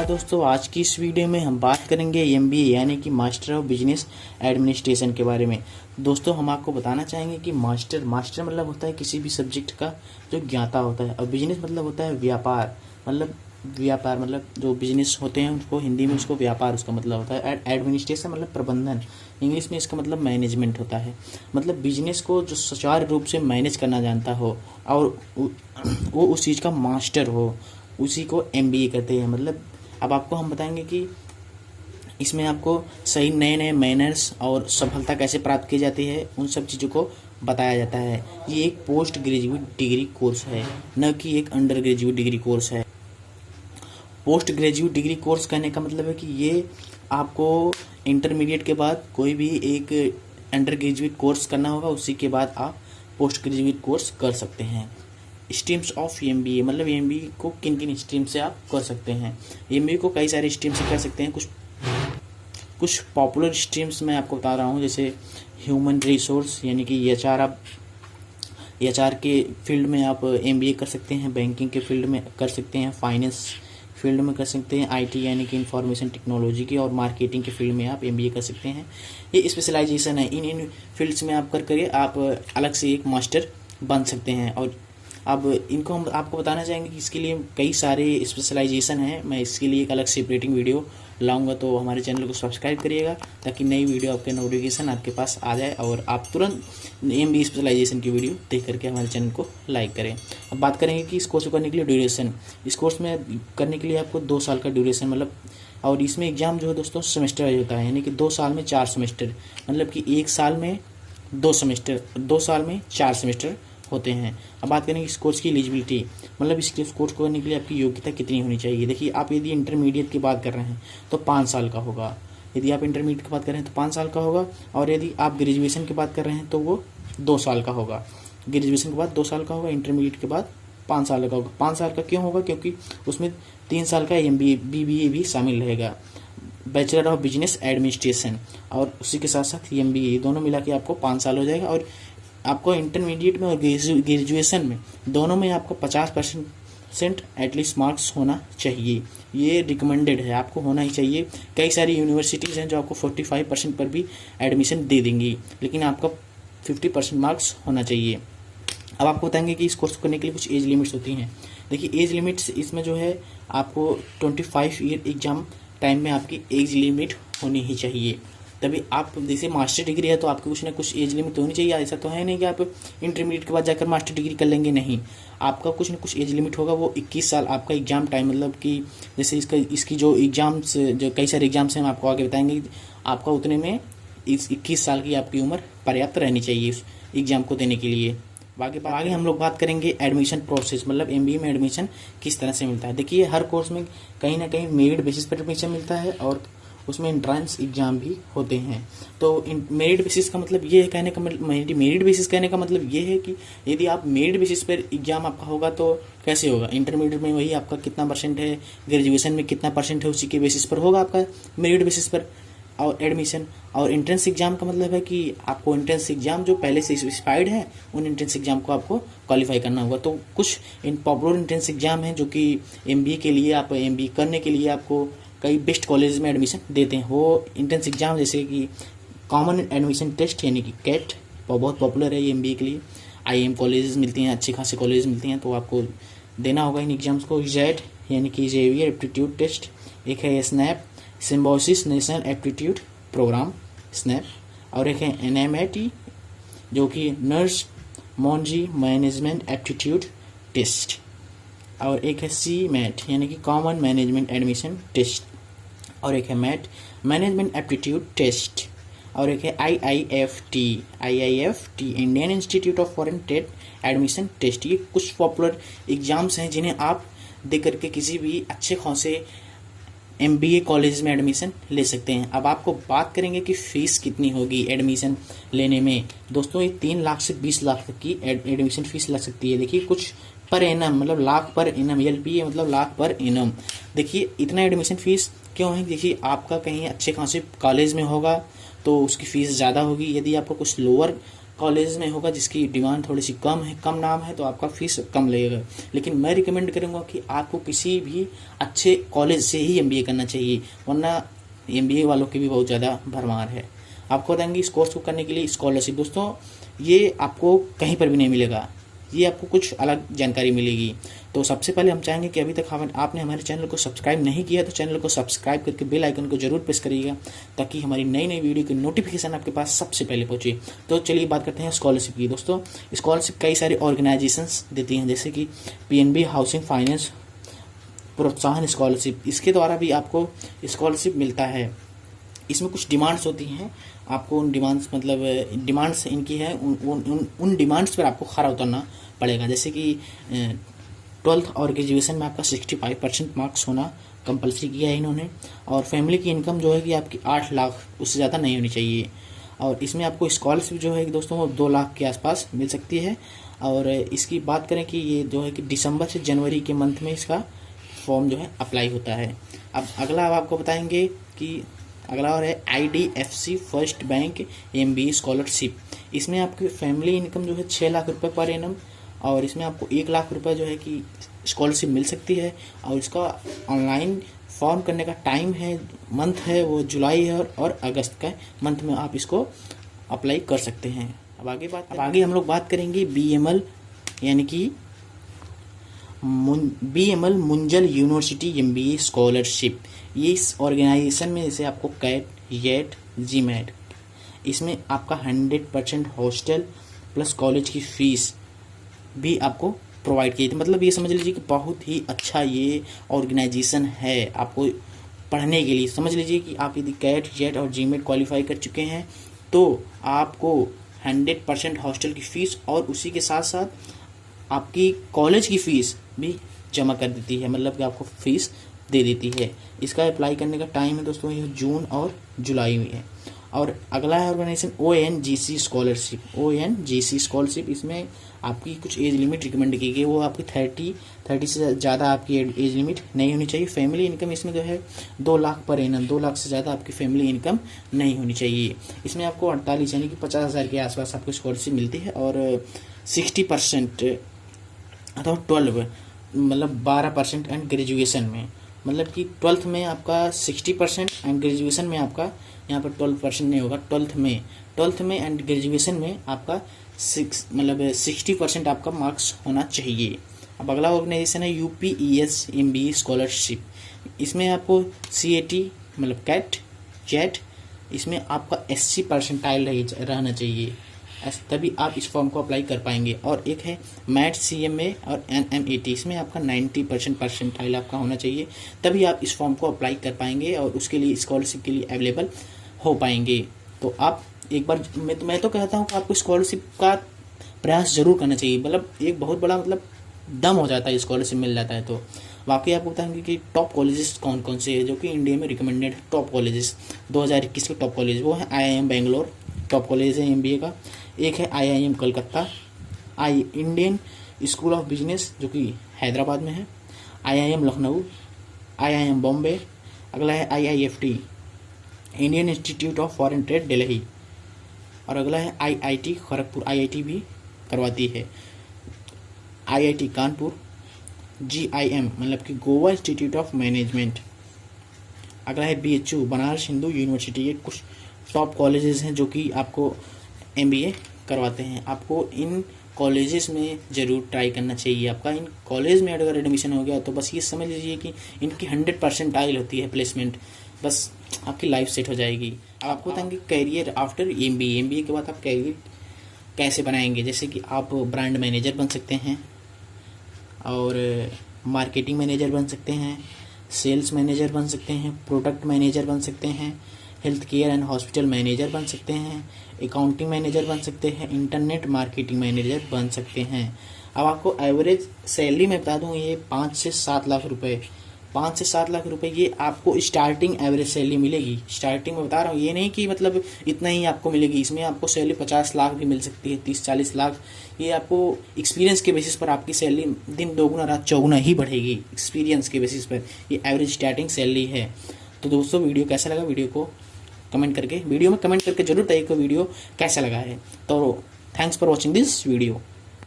दोस्तों, आज की इस वीडियो में हम बात करेंगे एमबीए यानी कि मास्टर ऑफ बिजनेस एडमिनिस्ट्रेशन के बारे में। दोस्तों, हम आपको बताना चाहेंगे कि मास्टर मतलब होता है किसी भी सब्जेक्ट का जो ज्ञाता होता है, और बिजनेस मतलब होता है व्यापार। मतलब जो बिजनेस होते हैं उसको हिंदी में उसको व्यापार उसका मतलब होता है। एडमिनिस्ट्रेशन मतलब प्रबंधन, इंग्लिश में इसका मतलब मैनेजमेंट होता है। मतलब बिजनेस को जो सुचारू रूप से मैनेज करना जानता हो और वो उस चीज़ का मास्टर हो, उसी को एमबीए कहते हैं। मतलब अब आपको हम बताएंगे कि इसमें आपको सही नए नए मैनर्स और सफलता कैसे प्राप्त की जाती है, उन सब चीज़ों को बताया जाता है। ये एक पोस्ट ग्रेजुएट डिग्री कोर्स है, न कि एक अंडर ग्रेजुएट डिग्री कोर्स है। पोस्ट ग्रेजुएट डिग्री कोर्स कहने का मतलब है कि ये आपको इंटरमीडिएट के बाद कोई भी एक अंडर ग्रेजुएट कोर्स करना होगा, उसी के बाद आप पोस्ट ग्रेजुएट कोर्स कर सकते हैं। स्ट्रीम्स ऑफ एमबीए मतलब एमबीए को किन किन स्ट्रीम से आप कर सकते हैं। एमबीए को कई सारे स्ट्रीम से कर सकते हैं। कुछ पॉपुलर स्ट्रीम्स मैं आपको बता रहा हूँ, जैसे ह्यूमन रिसोर्स यानी कि एचआर के फील्ड में आप एमबीए कर सकते हैं, बैंकिंग के फील्ड में कर सकते हैं, फाइनेंस फील्ड में कर सकते हैं, आईटी यानी कि इंफॉर्मेशन टेक्नोलॉजी की और मार्केटिंग के फील्ड में आप एमबीए कर सकते हैं। ये स्पेशलाइजेशन है, इन फील्ड्स में आप करके आप अलग से एक मास्टर बन सकते हैं। और अब इनको हम आपको बताना चाहेंगे कि इसके लिए कई सारे स्पेशलाइजेशन हैं। मैं इसके लिए एक अलग सेपरेटिंग वीडियो लाऊंगा, तो हमारे चैनल को सब्सक्राइब करिएगा ताकि नई वीडियो आपके नोटिफिकेशन आपके पास आ जाए और आप तुरंत एमबीए स्पेशलाइजेशन की वीडियो देख करके हमारे चैनल को लाइक करें। अब बात करेंगे कि इस कोर्स को करने के लिए ड्यूरेशन। इस कोर्स में करने के लिए आपको 2 साल का ड्यूरेशन मतलब, और इसमें एग्जाम जो है दोस्तों सेमेस्टर वाइज होता है, यानी कि 2 साल में 4 सेमेस्टर, मतलब कि 1 साल में 2 सेमेस्टर, 2 साल में 4 सेमेस्टर होते हैं। अब बात करेंगे इस कोर्स की एलिजिबिलिटी, मतलब इस कोर्स को करने के लिए आपकी योग्यता कितनी होनी चाहिए। देखिए, आप यदि इंटरमीडिएट की बात कर रहे हैं तो 5 साल का होगा। यदि आप इंटरमीडिएट की बात कर रहे हैं तो 5 साल का होगा, और यदि आप ग्रेजुएशन की बात कर रहे हैं तो वो 2 साल का होगा। ग्रेजुएशन के बाद 2 साल का होगा, इंटरमीडिएट के बाद 5 साल का होगा। 5 साल का क्यों होगा? क्योंकि उसमें 3 साल का एमबीए बीबीए भी शामिल रहेगा, बैचलर ऑफ बिजनेस एडमिनिस्ट्रेशन, और उसी के साथ साथ एमबीए, दोनों मिला के आपको 5 साल हो जाएगा। और आपको इंटरमीडिएट में और ग्रेजुएशन में दोनों में आपको 50% एटलीस्ट मार्क्स होना चाहिए। ये रिकमेंडेड है, आपको होना ही चाहिए। कई सारी यूनिवर्सिटीज़ हैं जो आपको 45% पर भी एडमिशन दे देंगी, लेकिन आपका 50% मार्क्स होना चाहिए। अब आपको बताएंगे कि इस कोर्स को करने के लिए कुछ एज लिमिट्स होती हैं। देखिए, एज लिमिट्स इसमें जो है आपको 25 ईयर एग्जाम टाइम में आपकी एज लिमिट होनी ही चाहिए, तभी आप, जैसे मास्टर डिग्री है तो आपको कुछ ना कुछ एज लिमिट होनी चाहिए। ऐसा तो है नहीं कि आप इंटरमीडिएट के बाद जाकर मास्टर डिग्री कर लेंगे, नहीं, आपका कुछ ना कुछ एज लिमिट होगा। वो 21 साल आपका एग्जाम टाइम, मतलब कि जैसे इसकी जो एग्जाम्स, जो कई सारे एग्जाम्स हैं हम आपको आगे बताएंगे, आपका उतने में इस 21 साल की आपकी उम्र पर्याप्त रहनी चाहिए इस एग्जाम को देने के लिए। आगे हम लोग बात करेंगे एडमिशन प्रोसेस, मतलब एमबीए में एडमिशन किस तरह से मिलता है। देखिए, हर कोर्स में कहीं ना कहीं मेरिट बेसिस पर एडमिशन मिलता है, और उसमें एंट्रेंस एग्जाम भी होते हैं। तो मेरिट बेसिस का मतलब ये है, मेरिट बेसिस कहने का मतलब ये है कि यदि आप मेरिट बेसिस पर एग्जाम आपका होगा तो कैसे होगा। इंटरमीडिएट में वही आपका कितना परसेंट है, ग्रेजुएशन में कितना परसेंट है, उसी के बेसिस पर होगा आपका मेरिट बेसिस पर और एडमिशन। और एंट्रेंस एग्जाम का मतलब है कि आपको एंट्रेंस एग्जाम जो पहले से स्पेसिफाइड है, उन एंट्रेंस एग्जाम को आपको क्वालिफाई करना होगा। तो कुछ पॉपुलर एंट्रेंस एग्जाम हैं जो कि एमबीए के लिए, आप एमबीए करने के लिए आपको कई बेस्ट कॉलेज में एडमिशन देते हैं। वो एंट्रेंस एग्जाम जैसे कि कॉमन एडमिशन टेस्ट यानी कि कैट, बहुत पॉपुलर है ये एमबीए के लिए। आईएम कॉलेजेस मिलती हैं, अच्छी खासी कॉलेज मिलती हैं, तो आपको देना होगा इन एग्जाम्स को। जेड यानी कि जेवियर एप्टीट्यूड टेस्ट, एक है SNAP Symbiosis National Aptitude Programme SNAP, और एक है एनएमएटी जो कि Narsee Monjee management aptitude test, और एक है सी मैट यानी कि कॉमन मैनेजमेंट एडमिशन टेस्ट, और एक है मैट मैनेजमेंट एप्टीट्यूड टेस्ट, और एक है IIFT Indian Institute of Foreign Trade admission test. ये कुछ पॉपुलर एग्जाम्स हैं जिन्हें आप दे करके किसी भी अच्छे खासे एमबीए कॉलेज में एडमिशन ले सकते हैं। अब आपको बात करेंगे कि फ़ीस कितनी होगी एडमिशन लेने में। दोस्तों, ये 3 लाख से 20 लाख तक की एडमिशन फ़ीस लग सकती है। देखिए, कुछ पर एनम मतलब लाख पर एनम, एलपीए मतलब लाख पर एनम। देखिए, इतना एडमिशन फ़ीस क्यों है? देखिए, आपका कहीं अच्छे खासे कॉलेज में होगा तो उसकी फ़ीस ज़्यादा होगी। यदि आपको कुछ लोअर कॉलेज में होगा जिसकी डिमांड थोड़ी सी कम है, कम नाम है, तो आपका फीस कम लगेगा। लेकिन मैं रिकमेंड करूँगा कि आपको किसी भी अच्छे कॉलेज से ही MBA करना चाहिए, वरना MBA वालों की भी बहुत ज़्यादा भरमार है। आपको बताएंगे इस कोर्स को करने के लिए स्कॉलरशिप, दोस्तों ये आपको कहीं पर भी नहीं मिलेगा, ये आपको कुछ अलग जानकारी मिलेगी। तो सबसे पहले हम चाहेंगे कि अभी तक आपने हमारे चैनल को सब्सक्राइब नहीं किया तो चैनल को सब्सक्राइब करके बेल आइकन को जरूर प्रेस करिएगा, ताकि हमारी नई नई वीडियो की नोटिफिकेशन आपके पास सबसे पहले पहुंचे। तो चलिए बात करते हैं स्कॉलरशिप की। दोस्तों स्कॉलरशिप कई सारी ऑर्गेनाइजेशंस देती हैं, जैसे कि PNB हाउसिंग फाइनेंस प्रोत्साहन स्कॉलरशिप, इसके द्वारा भी आपको स्कॉलरशिप मिलता है। इसमें कुछ डिमांड्स होती हैं, आपको उन डिमांड्स मतलब डिमांड्स इनकी है, उन डिमांड्स पर आपको खरा उतरना पड़ेगा। जैसे कि 12th और ग्रेजुएशन में आपका 65% मार्क्स होना कंपलसरी किया है इन्होंने, और फैमिली की इनकम जो है कि आपकी 8 लाख उससे ज़्यादा नहीं होनी चाहिए। और इसमें आपको स्कॉलरशिप जो है कि दोस्तों वो 2 लाख के आसपास मिल सकती है। और इसकी बात करें कि ये जो है कि दिसंबर से जनवरी के मंथ में इसका फॉर्म जो है अप्लाई होता है। अब अगला अब आपको बताएंगे कि अगला और है IDFC first bank MBA scholarship. इसमें आपकी फैमिली इनकम जो है 6 लाख रुपए पर एनम, और इसमें आपको 1 लाख रुपए जो है कि स्कॉलरशिप मिल सकती है। और इसका ऑनलाइन फॉर्म करने का टाइम है, मंथ है वो जुलाई है और अगस्त का मंथ में आप इसको अप्लाई कर सकते हैं। अब आगे हम लोग बात करेंगे BML यानी कि BML Munjal university MBA scholarship. ये इस ऑर्गेनाइजेशन में जैसे आपको कैट, येट, GMAT, इसमें आपका 100% हॉस्टल प्लस कॉलेज की फीस भी आपको प्रोवाइड की थी। मतलब ये समझ लीजिए कि बहुत ही अच्छा ये ऑर्गेनाइजेशन है आपको पढ़ने के लिए। समझ लीजिए कि आप यदि कैट, जेट और GMAT क्वालिफाई कर चुके हैं तो आपको 100% हॉस्टल की फ़ीस और उसी के साथ साथ आपकी कॉलेज की फ़ीस भी जमा कर देती है, मतलब कि आपको फ़ीस दे देती है। इसका अप्लाई करने का टाइम है दोस्तों ये जून और जुलाई में है। और अगला है organisation ONGC scholarship. ONGC scholarship, इसमें आपकी कुछ एज लिमिट रिकमेंड की गई, वो आपकी 30 से ज़्यादा आपकी एज लिमिट नहीं होनी चाहिए। फैमिली इनकम इसमें जो है 2 लाख पर एनम, 2 लाख से ज़्यादा आपकी फैमिली इनकम नहीं होनी चाहिए। इसमें आपको 48 यानी कि 50,000 के आसपास आपको स्कॉलरशिप मिलती है। और 60% अथवा 12 मतलब 12% एंड ग्रेजुएशन में, मतलब कि 12th में आपका 60% एंड ग्रेजुएशन में आपका यहाँ पर 12% नहीं होगा, 12th में एंड ग्रेजुएशन में आपका 60% आपका मार्क्स होना चाहिए। अब अगला ऑर्गेनाइजेशन है UPES MBA स्कॉलरशिप। इसमें आपको CAT मतलब कैट, जेट, इसमें आपका 80 परसेंटाइल रहना चाहिए, तभी आप इस फॉर्म को अप्लाई कर पाएंगे। और एक है मैट CMA और NMAT, इसमें आपका 90% परसेंटाइल आपका होना चाहिए, तभी आप इस फॉर्म को अप्लाई कर पाएंगे और उसके लिए स्कॉलरशिप के लिए अवेलेबल हो पाएंगे। तो आप एक बार मैं तो कहता हूँ कि आपको स्कॉलरशिप का प्रयास जरूर करना चाहिए, मतलब एक बहुत बड़ा मतलब दम हो जाता है, स्कॉलरशिप मिल जाता है। तो वाकई आपको बताएंगे कि टॉप कॉलेजेस कौन कौन से हैं जो कि इंडिया में रिकमेंडेड टॉप कॉलेजेस 2021 के टॉप कॉलेज, वो है IIM बेंगलोर टॉप कॉलेज है MBA का, एक है IIM Calcutta, Indian school of business जो कि हैदराबाद में है, IIM लखनऊ, IIM बॉम्बे, अगला है IIFT Indian Institute of Foreign trade Delhi, और अगला है IIT खड़गपुर, IIT भी करवाती है, IIT कानपुर, GIM मतलब कि गोवा इंस्टीट्यूट ऑफ मैनेजमेंट, अगला है BHU बनारस हिंदू यूनिवर्सिटी। ये कुछ टॉप कॉलेजेस हैं जो कि आपको MBA करवाते हैं। आपको इन कॉलेजेस में ज़रूर ट्राई करना चाहिए। आपका इन कॉलेज में अगर एडमिशन हो गया तो बस ये समझ लीजिए कि इनकी 100% होती है प्लेसमेंट, बस आपकी लाइफ सेट हो जाएगी। अब आपको बताएंगे कैरियर आफ्टर MBA के बाद आप कैरियर कैसे बनाएंगे। जैसे कि आप ब्रांड मैनेजर बन सकते हैं और मार्केटिंग मैनेजर बन सकते हैं, सेल्स मैनेजर बन सकते हैं, प्रोडक्ट मैनेजर बन सकते हैं, health care and hospital manager बन सकते हैं, अकाउंटिंग मैनेजर बन सकते हैं, इंटरनेट मार्केटिंग मैनेजर बन सकते हैं। अब आपको एवरेज सैलरी मैं बता दूं, ये 5 से 7 लाख रुपए, 5 से 7 लाख रुपए ये आपको स्टार्टिंग एवरेज सैलरी मिलेगी। स्टार्टिंग में बता रहा हूँ, ये नहीं कि मतलब इतना ही आपको मिलेगी, इसमें आपको सैलरी 50 लाख भी मिल सकती है, 30-40 लाख। ये आपको एक्सपीरियंस के बेसिस पर आपकी सैलरी दिन दोगुना रात चौगुना ही बढ़ेगी, एक्सपीरियंस के बेसिस पर ये एवरेज स्टार्टिंग सैलरी है। तो दोस्तों वीडियो कैसा लगा, वीडियो में कमेंट करके जरूर बताइए कि वीडियो कैसा लगा है। तो thanks for watching this video.